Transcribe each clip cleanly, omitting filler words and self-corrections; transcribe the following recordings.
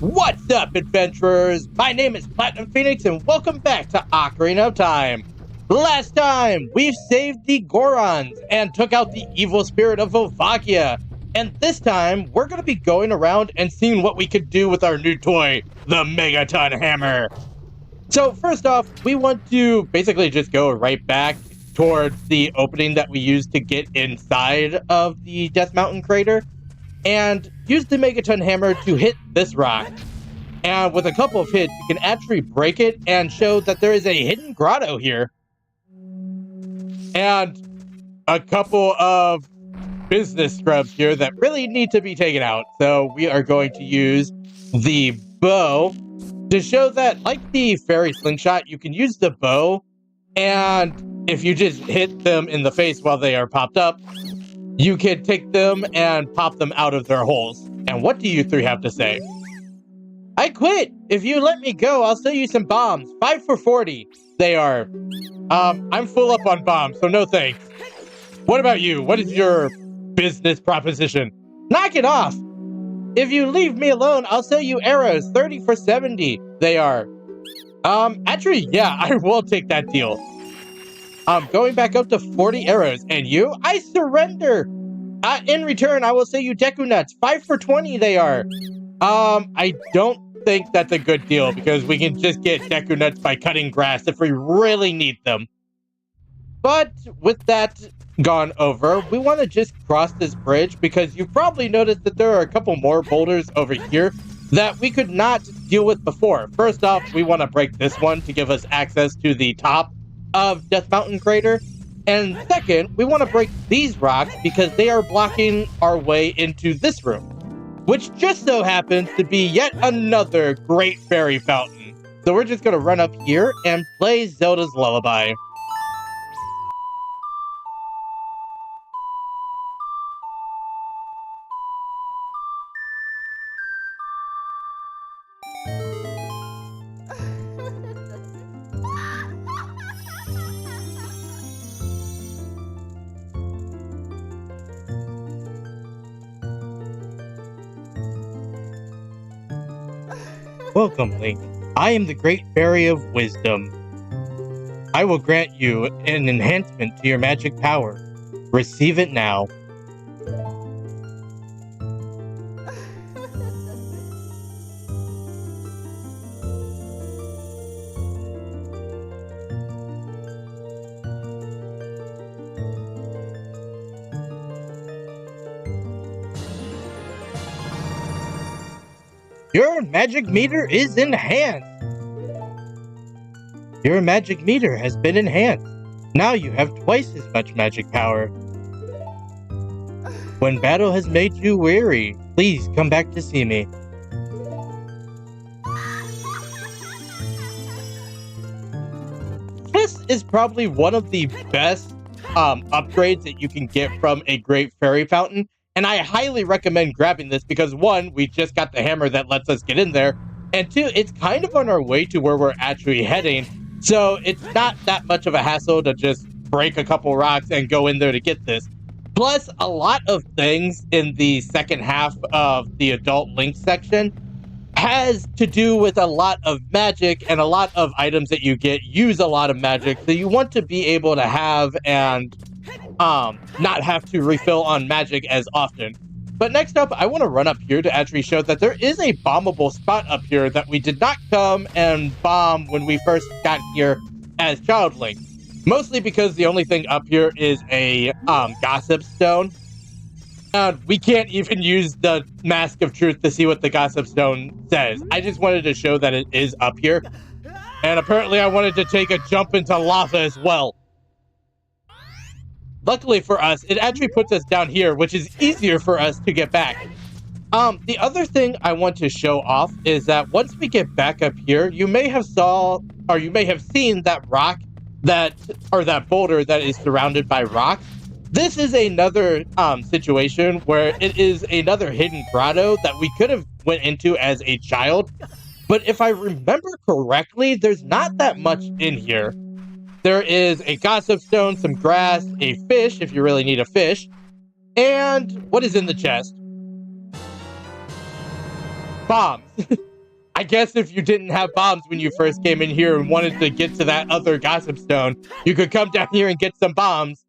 What's up, adventurers? My name is Platinum Phoenix, and welcome back to Ocarina of Time. Last time, we saved the Gorons and took out the evil spirit of Volvakia. And this time, we're going to be going around and seeing what we could do with our new toy, the Megaton Hammer. So first off, we want to basically just go right back towards the opening that we used to get inside of the Death Mountain crater, and use the Megaton Hammer to hit this rock. And with a couple of hits, you can actually break it and show that there is a hidden grotto here. And a couple of business scrubs here that really need to be taken out. So we are going to use the bow to show that, like the fairy slingshot, you can use the bow, and if you just hit them in the face while they are popped up, you can take them and pop them out of their holes. And what do you three have to say? I quit! If you let me go, I'll sell you some bombs. 5 for 40. They are. I'm full up on bombs, so no thanks. What about you? What is your business proposition? Knock it off! If you leave me alone, I'll sell you arrows. 30 for 70. They are. Actually, yeah, I will take that deal. Going back up to 40 arrows. And you? I surrender! In return, I will sell you Deku Nuts. 5 for 20 they are. I don't think that's a good deal, because we can just get Deku Nuts by cutting grass if we really need them. But with that gone over, we want to just cross this bridge, because you've probably noticed that there are a couple more boulders over here that we could not deal with before. First off, we want to break this one to give us access to the top of Death Mountain crater. And second, we want to break these rocks because they are blocking our way into this room, which just so happens to be yet another great fairy fountain. So we're just going to run up here and play Zelda's Lullaby. Welcome, Link. I am the Great Fairy of Wisdom. I will grant you an enhancement to your magic power. Receive it now. Your magic meter is enhanced! Your magic meter has been enhanced. Now you have twice as much magic power. When battle has made you weary, please come back to see me. This is probably one of the best upgrades that you can get from a Great Fairy Fountain. And I highly recommend grabbing this because, one, we just got the hammer that lets us get in there. And two, it's kind of on our way to where we're actually heading. So it's not that much of a hassle to just break a couple rocks and go in there to get this. Plus, a lot of things in the second half of the Adult Link section has to do with a lot of magic, and a lot of items that you get use a lot of magic. So you want to be able to have and not have to refill on magic as often. But next up, I want to run up here to actually show that there is a bombable spot up here that we did not come and bomb when we first got here as Child Link. Mostly because the only thing up here is a gossip stone. And we can't even use the Mask of Truth to see what the gossip stone says. I just wanted to show that it is up here. And apparently I wanted to take a jump into lava as well. Luckily for us, it actually puts us down here, which is easier for us to get back. The other thing I want to show off is that once we get back up here, you may have seen that rock that boulder that is surrounded by rocks. This is another situation where it is another hidden grotto that we could have went into as a child. But if I remember correctly, there's not that much in here. There is a gossip stone, some grass, a fish, if you really need a fish, and what is in the chest? Bombs. I guess if you didn't have bombs when you first came in here and wanted to get to that other gossip stone, you could come down here and get some bombs.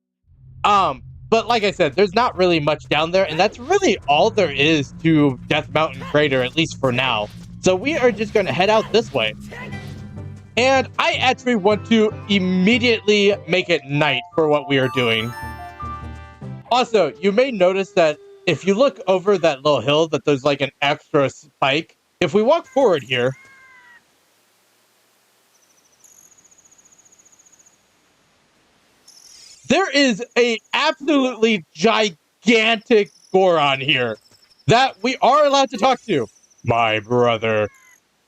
But like I said, there's not really much down there, and that's really all there is to Death Mountain Crater, at least for now. So we are just going to head out this way. And I actually want to immediately make it night for what we are doing. Also, you may notice that if you look over that little hill, that there's like an extra spike. If we walk forward here, there is a absolutely gigantic Goron here that we are allowed to talk to. My brother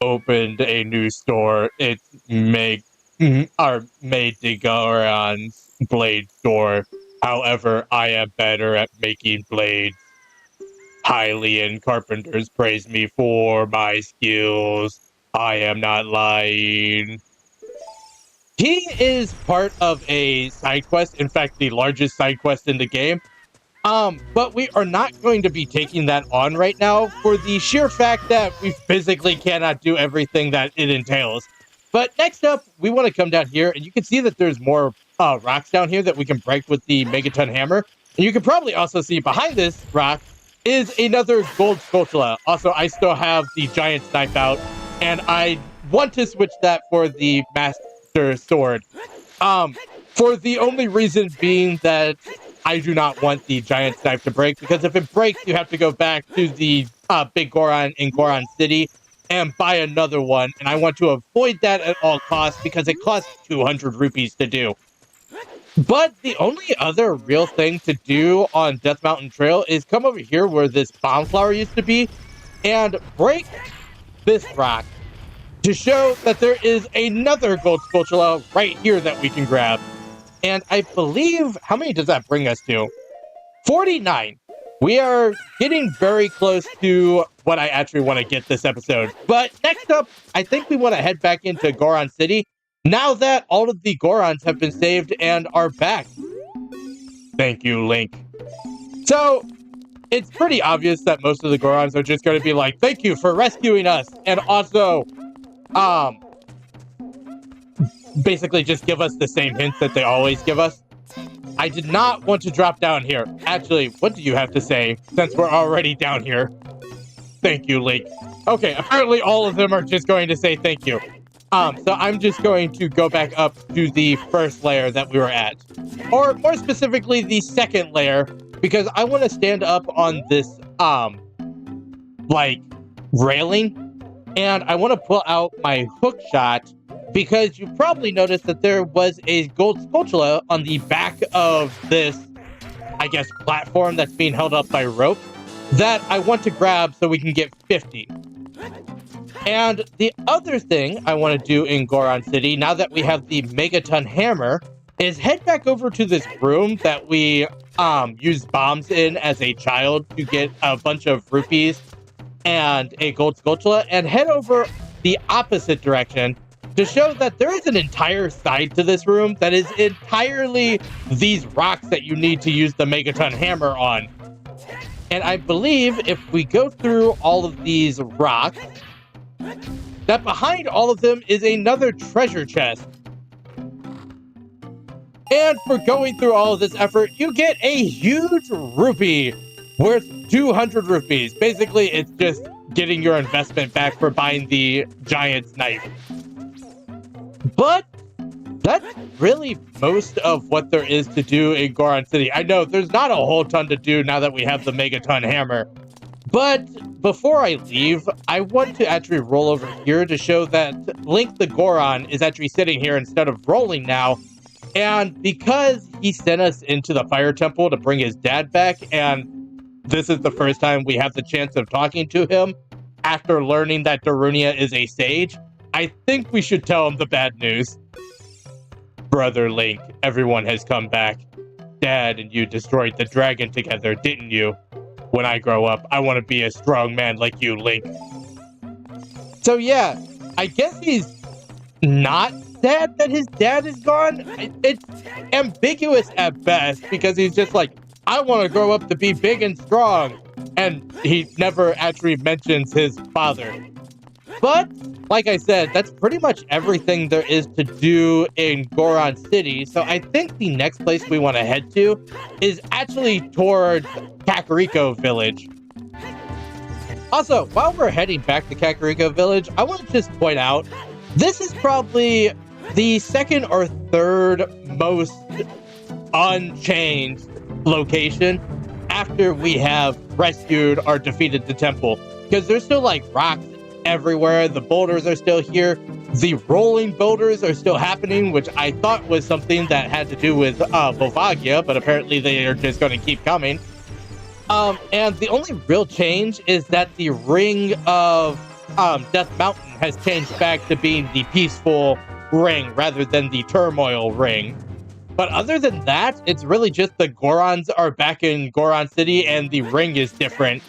opened a new store. It's made the Goron's blade store. However, I am better at making blades. Hylian carpenters praise me for my skills. I am not lying. He is part of a side quest, in fact, the largest side quest in the game. But we are not going to be taking that on right now for the sheer fact that we physically cannot do everything that it entails. But next up, we want to come down here, and you can see that there's more rocks down here that we can break with the Megaton Hammer. And you can probably also see behind this rock is another gold spatula. Also, I still have the giant knife out, and I want to switch that for the master sword. For the only reason being that I do not want the giant knife to break, because if it breaks, you have to go back to the big Goron in Goron City and buy another one, and I want to avoid that at all costs because it costs 200 rupees to do. But the only other real thing to do on Death Mountain Trail is come over here where this bomb flower used to be and break this rock to show that there is another gold spatula right here that we can grab. And I believe, how many does that bring us to? 49. We are getting very close to what I actually want to get this episode. But next up, I think we want to head back into Goron City now that all of the Gorons have been saved and are back. Thank you, Link. So, it's pretty obvious that most of the Gorons are just going to be like, thank you for rescuing us. And also, basically just give us the same hints that they always give us. I did not want to drop down here. Actually, what do you have to say since we're already down here? Thank you, Link. Okay, apparently all of them are just going to say thank you. So I'm just going to go back up to the first layer that we were at. Or more specifically, the second layer, because I want to stand up on this, like, railing. And I want to pull out my hook shot, because you probably noticed that there was a gold spatula on the back of this, I guess, platform that's being held up by rope that I want to grab so we can get 50. And the other thing I want to do in Goron City, now that we have the Megaton Hammer, is head back over to this room that we used bombs in as a child to get a bunch of rupees and a gold spatula, and head over the opposite direction to show that there is an entire side to this room that is entirely these rocks that you need to use the Megaton Hammer on. And I believe if we go through all of these rocks, that behind all of them is another treasure chest. And for going through all of this effort, you get a huge rupee worth 200 rupees. Basically, it's just getting your investment back for buying the giant's knife. But that's really most of what there is to do in Goron City. I know there's not a whole ton to do now that we have the Megaton Hammer. But before I leave, I want to actually roll over here to show that Link the Goron is actually sitting here instead of rolling now. And because he sent us into the Fire Temple to bring his dad back, and this is the first time we have the chance of talking to him after learning that Darunia is a sage, I think we should tell him the bad news. Brother Link, everyone has come back. Dad and you destroyed the dragon together, didn't you? When I grow up, I want to be a strong man like you, Link. So yeah, I guess he's not sad that his dad is gone. It's ambiguous at best, because he's just like, I want to grow up to be big and strong. And he never actually mentions his father. But like I said, that's pretty much everything there is to do in Goron City. So I think the next place we want to head to is actually towards Kakariko Village. Also, while we're heading back to Kakariko Village, I want to just point out, this is probably the second or third most unchanged location after we have rescued or defeated the temple. Because there's still like rocks everywhere, the boulders are still here, the rolling boulders are still happening, which I thought was something that had to do with Volvagia, but apparently they are just going to keep coming. And the only real change is that the ring of Death Mountain has changed back to being the peaceful ring rather than the turmoil ring. But other than that, it's really just the Gorons are back in Goron City and the ring is different.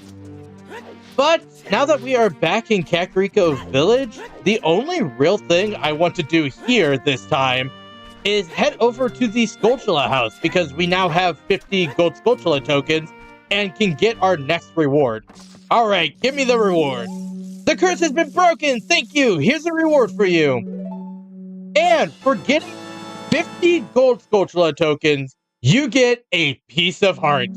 But now that we are back in Kakariko Village, the only real thing I want to do here this time is head over to the Skulltula house, because we now have 50 gold Skulltula tokens and can get our next reward. Alright, give me the reward. The curse has been broken! Thank you! Here's a reward for you! And for getting 50 gold Skulltula tokens, you get a piece of heart.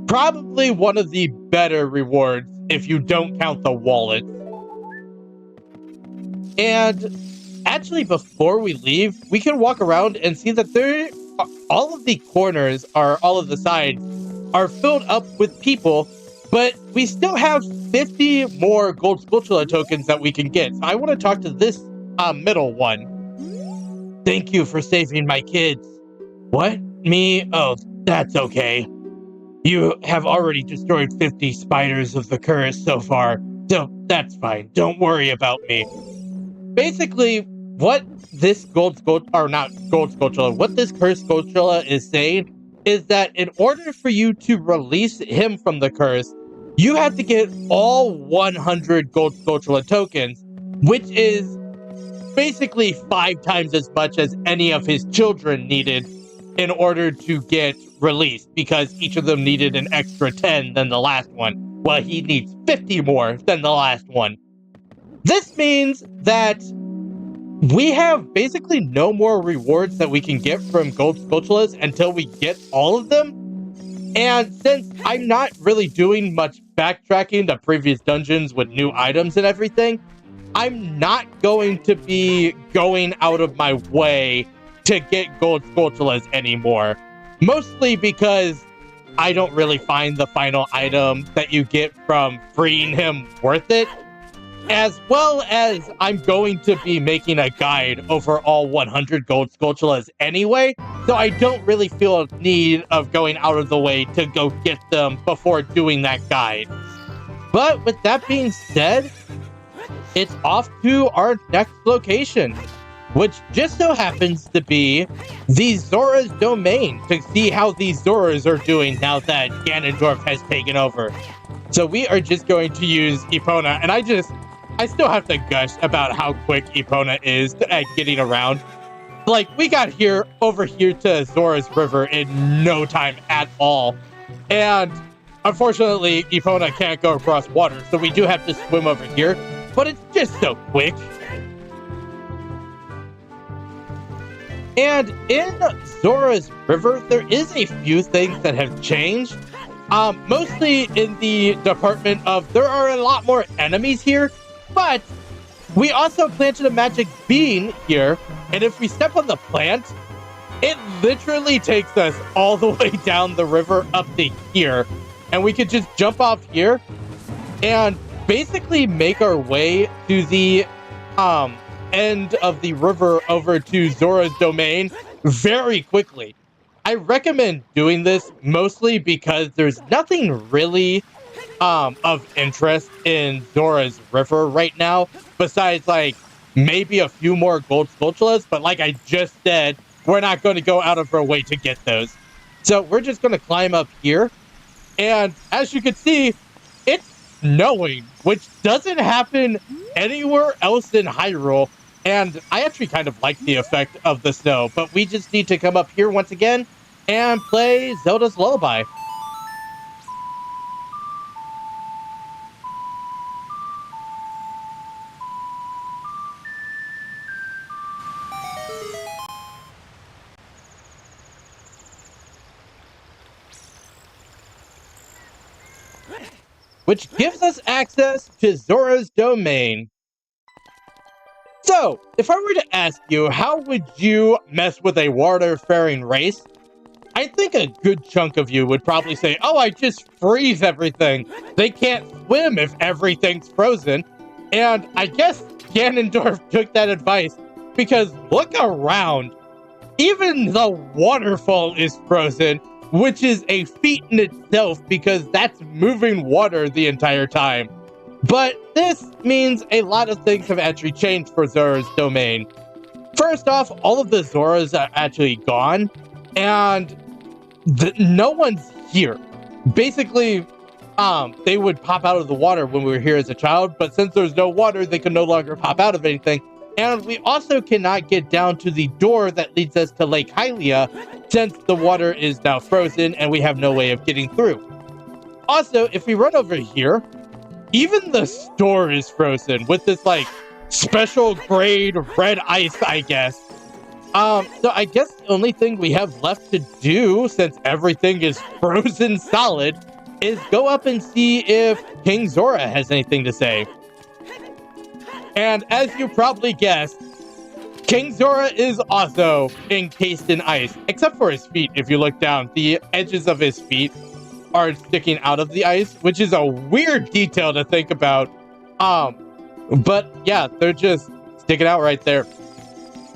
Probably one of the better rewards if you don't count the wallet. And actually, before we leave, we can walk around and see that all of the corners, or all of the sides, are filled up with people, but we still have 50 more gold Skulltula tokens that we can get. So I want to talk to this middle one. Thank you for saving my kids. What? Me? Oh, that's okay. You have already destroyed 50 spiders of the curse so far, so that's fine. Don't worry about me. Basically, what this what this cursed Skulltula is saying is that in order for you to release him from the curse, you have to get all 100 gold Skulltula tokens, which is basically 5 times as much as any of his children needed in order to get released, because each of them needed an extra 10 than the last one. Well, he needs 50 more than the last one. This means that we have basically no more rewards that we can get from gold Skulltulas until we get all of them. And since I'm not really doing much backtracking to previous dungeons with new items and everything, I'm not going to be going out of my way to get gold Skulltulas anymore. Mostly because I don't really find the final item that you get from freeing him worth it. As well as I'm going to be making a guide over all 100 gold Skulltulas anyway, so I don't really feel a need of going out of the way to go get them before doing that guide. But with that being said, it's off to our next location, which just so happens to be the Zora's domain, to see how the Zoras are doing now that Ganondorf has taken over. So we are just going to use Epona, and I still have to gush about how quick Epona is at getting around. Like, we got over here to Zora's River in no time at all. And unfortunately, Epona can't go across water, so we do have to swim over here. But it's just so quick. And in Zora's River, there is a few things that have changed. Mostly in the department of there are a lot more enemies here, but we also planted a magic bean here, and if we step on the plant, it literally takes us all the way down the river up to here, and we could just jump off here and basically make our way to the end of the river over to Zora's domain very quickly. I recommend doing this mostly because there's nothing really of interest in Zora's River right now, besides like maybe a few more gold Skulltulas, but like I just said, we're not going to go out of our way to get those. So we're just going to climb up here, and as you can see, it's snowing, which doesn't happen anywhere else in Hyrule, and I actually kind of like the effect of the snow, but we just need to come up here once again and play Zelda's Lullaby. which gives us access to Zora's domain. So, if I were to ask you, how would you mess with a water-faring race? I think a good chunk of you would probably say, oh, I just freeze everything. They can't swim if everything's frozen. And I guess Ganondorf took that advice, because look around. Even the waterfall is frozen, which is a feat in itself because that's moving water the entire time. But this means a lot of things have actually changed for Zora's domain. First off, all of the Zoras are actually gone, and no one's here. Basically, they would pop out of the water when we were here as a child, but since there's no water, they can no longer pop out of anything. And we also cannot get down to the door that leads us to Lake Hylia, since the water is now frozen and we have no way of getting through. Also, if we run over here, even the store is frozen with this, like, special grade red ice, I guess. So I guess the only thing we have left to do, since everything is frozen solid, is go up and see if King Zora has anything to say. And as you probably guessed, King Zora is also encased in ice, except for his feet. If you look down, the edges of his feet are sticking out of the ice, which is a weird detail to think about. But yeah, they're just sticking out right there.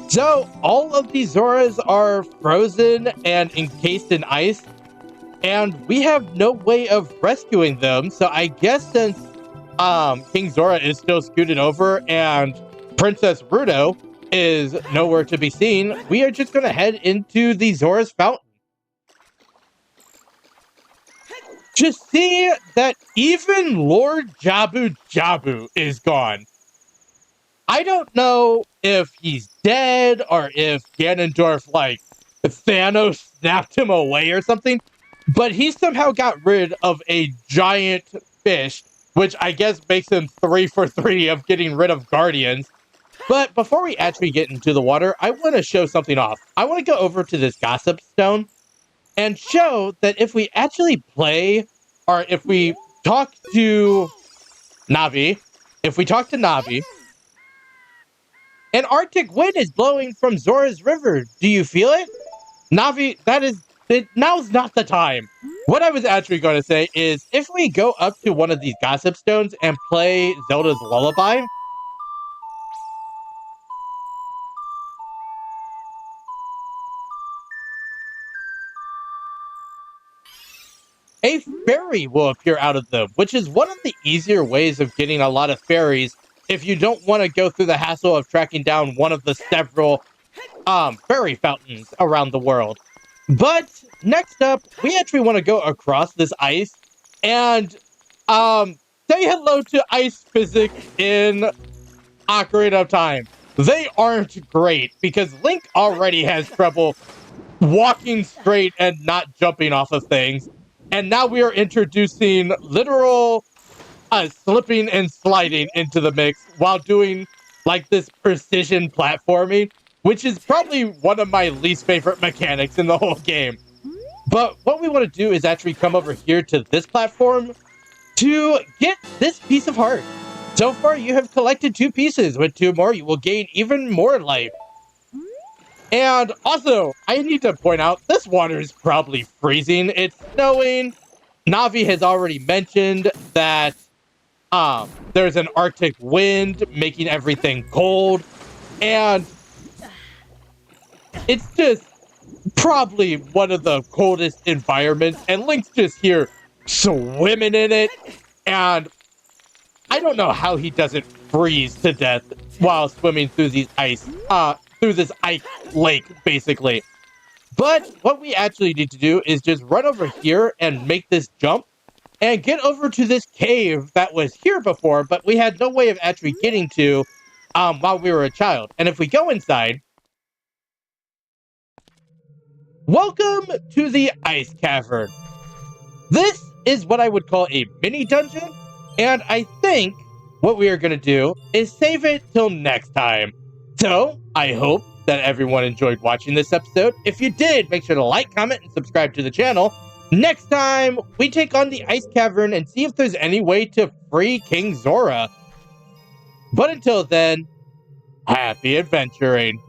So all of these Zoras are frozen and encased in ice, and we have no way of rescuing them. So I guess since King Zora is still scooted over and Princess Ruto is nowhere to be seen, we are just going to head into the Zora's Fountain to see that even Lord Jabu Jabu is gone. I don't know if he's dead or if Ganondorf, like, Thanos snapped him away or something, but he somehow got rid of a giant fish, which I guess makes him 3 for 3 of getting rid of Guardians. But before we actually get into the water, I want to show something off. I want to go over to this Gossip Stone and show that if we actually play, or if we talk to Navi, an Arctic wind is blowing from Zora's River. Do you feel it? Navi, now's not the time. What I was actually going to say is, if we go up to one of these Gossip Stones and play Zelda's Lullaby, a fairy will appear out of them, which is one of the easier ways of getting a lot of fairies if you don't want to go through the hassle of tracking down one of the several fairy fountains around the world. But next up, we actually want to go across this ice and say hello to ice physics in Ocarina of Time. They aren't great because Link already has trouble walking straight and not jumping off of things. And now we are introducing literal slipping and sliding into the mix while doing like this precision platforming, which is probably one of my least favorite mechanics in the whole game. But what we want to do is actually come over here to this platform to get this piece of heart. So far, you have collected 2 pieces. With 2 more, you will gain even more life. And also, I need to point out, this water is probably freezing. It's snowing. Navi has already mentioned that there's an Arctic wind making everything cold. And it's just probably one of the coldest environments. And Link's just here swimming in it. And I don't know how he doesn't freeze to death while swimming through these through this ice lake, basically. But what we actually need to do is just run over here and make this jump and get over to this cave that was here before, but we had no way of actually getting to while we were a child. And if we go inside, welcome to the Ice Cavern. This is what I would call a mini dungeon, and I think what we are going to do is save it till next time. So, I hope that everyone enjoyed watching this episode. If you did, make sure to like, comment, and subscribe to the channel. Next time, we take on the Ice Cavern and see if there's any way to free King Zora. But until then, happy adventuring.